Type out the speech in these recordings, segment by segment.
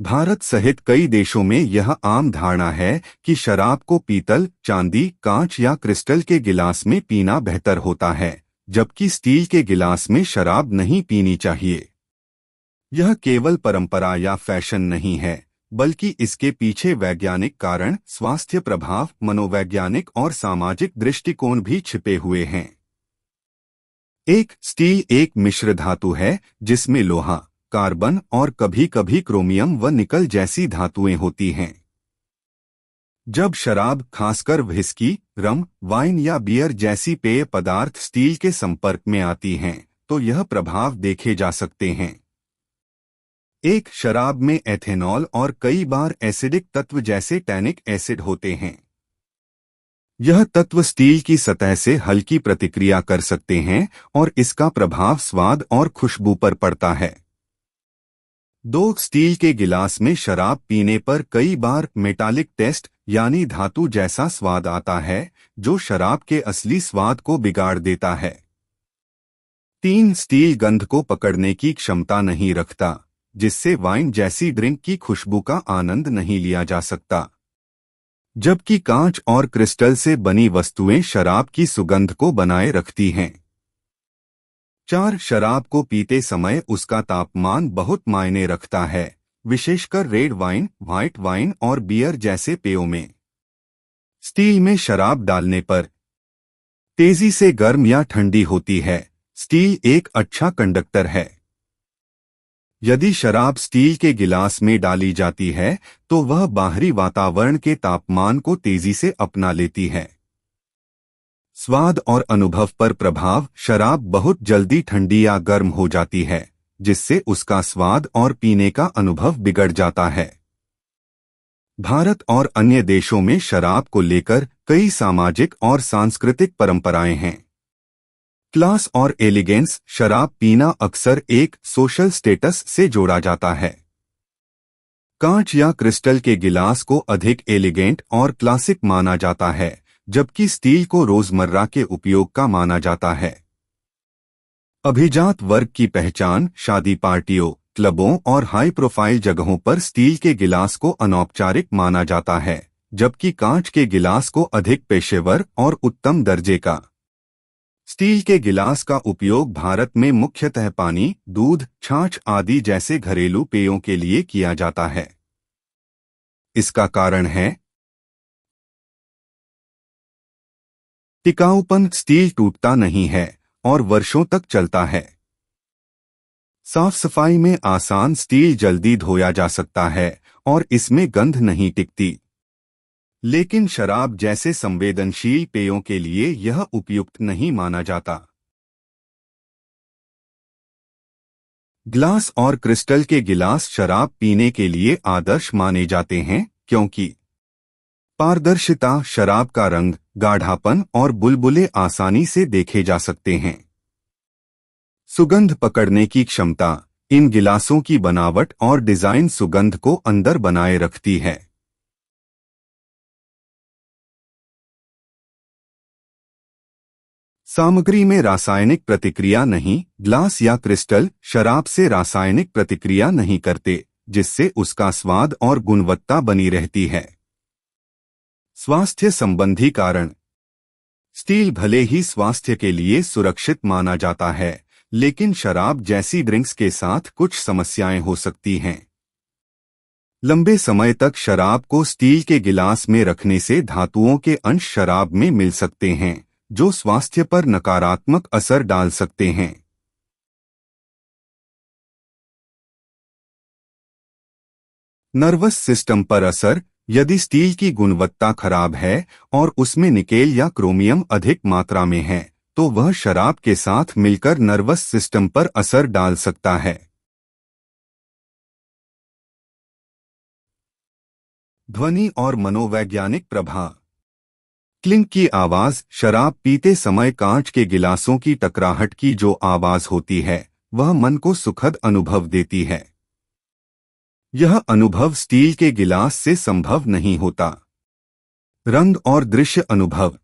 भारत सहित कई देशों में यह आम धारणा है कि शराब को पीतल, चांदी, कांच या क्रिस्टल के गिलास में पीना बेहतर होता है, जबकि स्टील के गिलास में शराब नहीं पीनी चाहिए। यह केवल परंपरा या फैशन नहीं है, बल्कि इसके पीछे वैज्ञानिक कारण, स्वास्थ्य प्रभाव, मनोवैज्ञानिक और सामाजिक दृष्टिकोण भी छिपे हुए हैं। स्टील एक मिश्र धातु है जिसमें लोहा, कार्बन और कभी-कभी क्रोमियम व निकल जैसी धातुएं होती हैं। जब शराब, खासकर व्हिस्की, रम, वाइन या बियर जैसी पेय पदार्थ स्टील के संपर्क में आती हैं, तो यह प्रभाव देखे जा सकते हैं। शराब में एथेनॉल और कई बार एसिडिक तत्व जैसे टैनिक एसिड होते हैं। यह तत्व स्टील की सतह से हल्की प्रतिक्रिया कर सकते हैं और इसका प्रभाव स्वाद और खुशबू पर पड़ता है। स्टील के गिलास में शराब पीने पर कई बार मेटालिक टेस्ट यानी धातु जैसा स्वाद आता है, जो शराब के असली स्वाद को बिगाड़ देता है। स्टील गंध को पकड़ने की क्षमता नहीं रखता, जिससे वाइन जैसी ड्रिंक की खुशबू का आनंद नहीं लिया जा सकता, जबकि कांच और क्रिस्टल से बनी वस्तुएं शराब की सुगंध को बनाए रखती हैं। शराब को पीते समय उसका तापमान बहुत मायने रखता है, विशेषकर रेड वाइन, व्हाइट वाइन और बियर जैसे पेयों में। स्टील में शराब डालने पर तेजी से गर्म या ठंडी होती है। स्टील एक अच्छा कंडक्टर है। यदि शराब स्टील के गिलास में डाली जाती है तो वह बाहरी वातावरण के तापमान को तेजी से अपना लेती है। स्वाद और अनुभव पर प्रभाव, शराब बहुत जल्दी ठंडी या गर्म हो जाती है, जिससे उसका स्वाद और पीने का अनुभव बिगड़ जाता है। भारत और अन्य देशों में शराब को लेकर कई सामाजिक और सांस्कृतिक परंपराएं हैं। क्लास और एलिगेंस, शराब पीना अक्सर एक सोशल स्टेटस से जोड़ा जाता है। कांच या क्रिस्टल के गिलास को अधिक एलिगेंट और क्लासिक माना जाता है, जबकि स्टील को रोजमर्रा के उपयोग का माना जाता है। अभिजात वर्ग की पहचान, शादी पार्टियों, क्लबों और हाई प्रोफाइल जगहों पर स्टील के गिलास को अनौपचारिक माना जाता है, जबकि कांच के गिलास को अधिक पेशेवर और उत्तम दर्जे का। स्टील के गिलास का उपयोग भारत में मुख्यतः पानी, दूध, छाछ आदि जैसे घरेलू पेयों के लिए किया जाता है। इसका कारण है टिकाऊपन, स्टील टूटता नहीं है और वर्षों तक चलता है। साफ सफाई में आसान, स्टील जल्दी धोया जा सकता है और इसमें गंध नहीं टिकती। लेकिन शराब जैसे संवेदनशील पेयों के लिए यह उपयुक्त नहीं माना जाता। ग्लास और क्रिस्टल के गिलास शराब पीने के लिए आदर्श माने जाते हैं, क्योंकि पारदर्शिता, शराब का रंग, गाढ़ापन और बुलबुले आसानी से देखे जा सकते हैं। सुगंध पकड़ने की क्षमता, इन गिलासों की बनावट और डिजाइन सुगंध को अंदर बनाए रखती है। सामग्री में रासायनिक प्रतिक्रिया नहीं, ग्लास या क्रिस्टल शराब से रासायनिक प्रतिक्रिया नहीं करते, जिससे उसका स्वाद और गुणवत्ता बनी रहती है। स्वास्थ्य संबंधी कारण, स्टील भले ही स्वास्थ्य के लिए सुरक्षित माना जाता है, लेकिन शराब जैसी ड्रिंक्स के साथ कुछ समस्याएं हो सकती हैं। लंबे समय तक शराब को स्टील के गिलास में रखने से धातुओं के अंश शराब में मिल सकते हैं, जो स्वास्थ्य पर नकारात्मक असर डाल सकते हैं। नर्वस सिस्टम पर असर, यदि स्टील की गुणवत्ता खराब है और उसमें निकेल या क्रोमियम अधिक मात्रा में है, तो वह शराब के साथ मिलकर नर्वस सिस्टम पर असर डाल सकता है। ध्वनि और मनोवैज्ञानिक प्रभाव, क्लिंक की आवाज, शराब पीते समय कांच के गिलासों की टकराहट की जो आवाज होती है, वह मन को सुखद अनुभव देती है। यह अनुभव स्टील के गिलास से संभव नहीं होता। रंग और दृश्य अनुभव,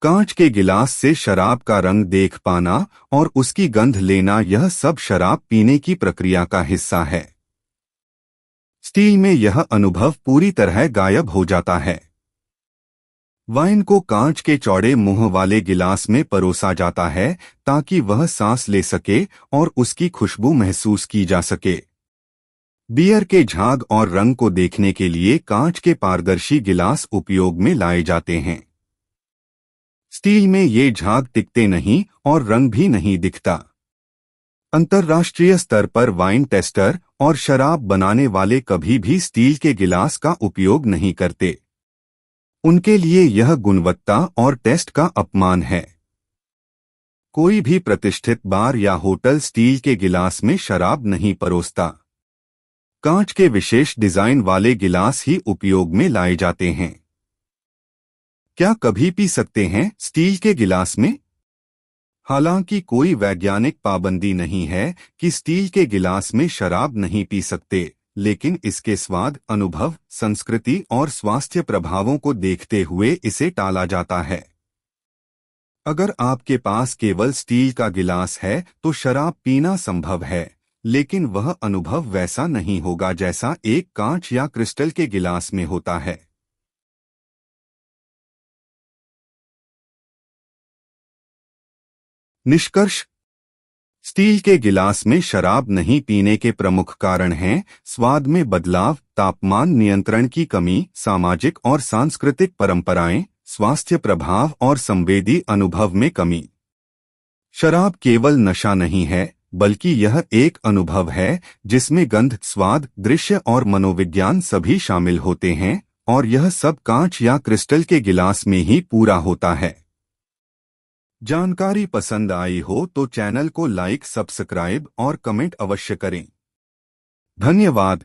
कांच के गिलास से शराब का रंग देख पाना और उसकी गंध लेना, यह सब शराब पीने की प्रक्रिया का हिस्सा है। स्टील में यह अनुभव पूरी तरह गायब हो जाता है। वाइन को कांच के चौड़े मुंह वाले गिलास में परोसा जाता है ताकि वह सांस ले सके और उसकी खुशबू महसूस की जा सके। बियर के झाग और रंग को देखने के लिए कांच के पारदर्शी गिलास उपयोग में लाए जाते हैं। स्टील में ये झाग टिकते नहीं और रंग भी नहीं दिखता। अंतर्राष्ट्रीय स्तर पर वाइन टेस्टर और शराब बनाने वाले कभी भी स्टील के गिलास का उपयोग नहीं करते। उनके लिए यह गुणवत्ता और टेस्ट का अपमान है। कोई भी प्रतिष्ठित बार या होटल स्टील के गिलास में शराब नहीं परोसता। कांच के विशेष डिजाइन वाले गिलास ही उपयोग में लाए जाते हैं। क्या कभी पी सकते हैं स्टील के गिलास में? हालांकि कोई वैज्ञानिक पाबंदी नहीं है कि स्टील के गिलास में शराब नहीं पी सकते, लेकिन इसके स्वाद, अनुभव, संस्कृति और स्वास्थ्य प्रभावों को देखते हुए इसे टाला जाता है। अगर आपके पास केवल स्टील का गिलास है तो शराब पीना संभव है, लेकिन वह अनुभव वैसा नहीं होगा जैसा एक कांच या क्रिस्टल के गिलास में होता है। निष्कर्ष: स्टील के गिलास में शराब नहीं पीने के प्रमुख कारण हैं स्वाद में बदलाव, तापमान नियंत्रण की कमी, सामाजिक और सांस्कृतिक परंपराएं, स्वास्थ्य प्रभाव और संवेदी अनुभव में कमी। शराब केवल नशा नहीं है, बल्कि यह एक अनुभव है जिसमें गंध, स्वाद, दृश्य और मनोविज्ञान सभी शामिल होते हैं, और यह सब कांच या क्रिस्टल के गिलास में ही पूरा होता है। जानकारी पसंद आई हो तो चैनल को लाइक, सब्सक्राइब और कमेंट अवश्य करें। धन्यवाद।